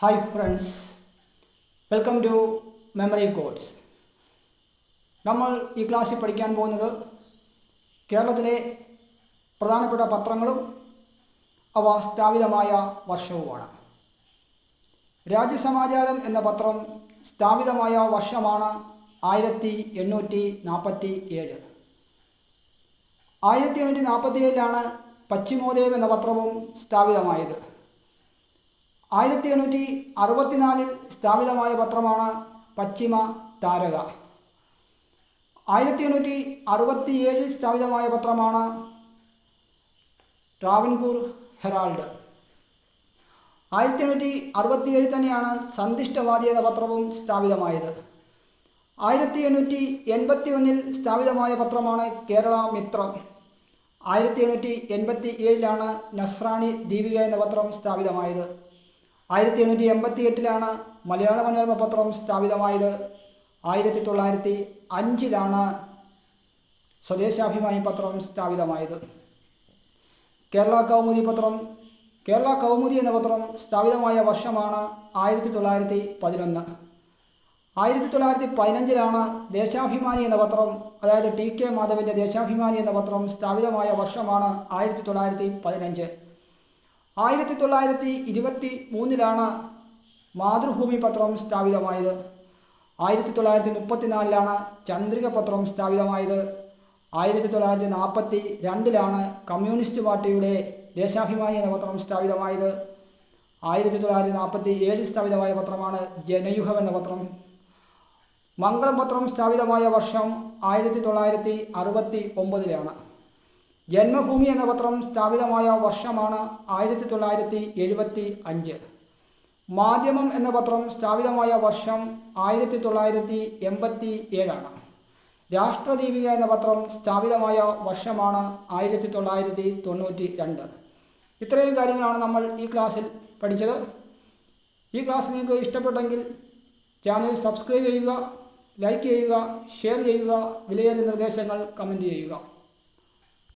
Hi friends, welcome to memory codes. നമ്മൾ ഈ ക്ലാസ്സിൽ പഠിക്കാൻ പോകുന്നത് കേരളത്തിലെ പ്രധാനപ്പെട്ട പത്രങ്ങളും അവ സ്ഥാപിതമായ വർഷവുമാണ്. രാജ്യസമാചാരം എന്ന പത്രം സ്ഥാപിതമായ വർഷമാണ് 1847. 1847 പശ്ചിമോദയം എന്ന പത്രവും സ്ഥാപിതമായത്. 1864 സ്ഥാപിതമായ പത്രമാണ് പശ്ചിമ താരക. 1867 സ്ഥാപിതമായ പത്രമാണ് ട്രാവൻകൂർ ഹെറാൾഡ്. 1867 തന്നെയാണ് സന്ദിഷ്ടവാദി എന്ന പത്രവും സ്ഥാപിതമായത്. 1881 സ്ഥാപിതമായ പത്രമാണ് കേരള മിത്രം. 1887 നസ്രാണി ദീപിക എന്ന പത്രം സ്ഥാപിതമായത്. 1888 മലയാള മനോരമ പത്രം സ്ഥാപിതമായത്. 1905 സ്വദേശാഭിമാനി പത്രം സ്ഥാപിതമായത്. കേരള കൗമുദി എന്ന പത്രം സ്ഥാപിതമായ വർഷമാണ് 1911. 1915 ദേശാഭിമാനി എന്ന പത്രം, അതായത് ടി.കെ. മാധവൻ്റെ ദേശാഭിമാനി എന്ന പത്രം സ്ഥാപിതമായ വർഷമാണ് 1915. 1923 മാതൃഭൂമി പത്രം സ്ഥാപിതമായത്. 1934 ചന്ദ്രിക പത്രം സ്ഥാപിതമായത്. 1942 കമ്മ്യൂണിസ്റ്റ് പാർട്ടിയുടെ ദേശാഭിമാനി എന്ന പത്രം സ്ഥാപിതമായത്. 1947 സ്ഥാപിതമായ പത്രമാണ് ജനയുഗം എന്ന പത്രം. മംഗളം പത്രം സ്ഥാപിതമായ വർഷം 1969. ജന്മഭൂമി എന്ന പത്രം സ്ഥാപിതമായ വർഷമാണ് 1975. മാധ്യമം എന്ന പത്രം സ്ഥാപിതമായ വർഷം 1987. രാഷ്ട്രദീപിക എന്ന പത്രം സ്ഥാപിതമായ വർഷമാണ് 1992. ഇത്രയും കാര്യങ്ങളാണ് നമ്മൾ ഈ ക്ലാസ്സിൽ പഠിച്ചത്. ഈ ക്ലാസ് നിങ്ങൾക്ക് ഇഷ്ടപ്പെട്ടെങ്കിൽ ചാനൽ സബ്സ്ക്രൈബ് ചെയ്യുക, ലൈക്ക് ചെയ്യുക, ഷെയർ ചെയ്യുക, വിലയേറിയ നിർദ്ദേശങ്ങൾ കമൻറ്റ് ചെയ്യുക.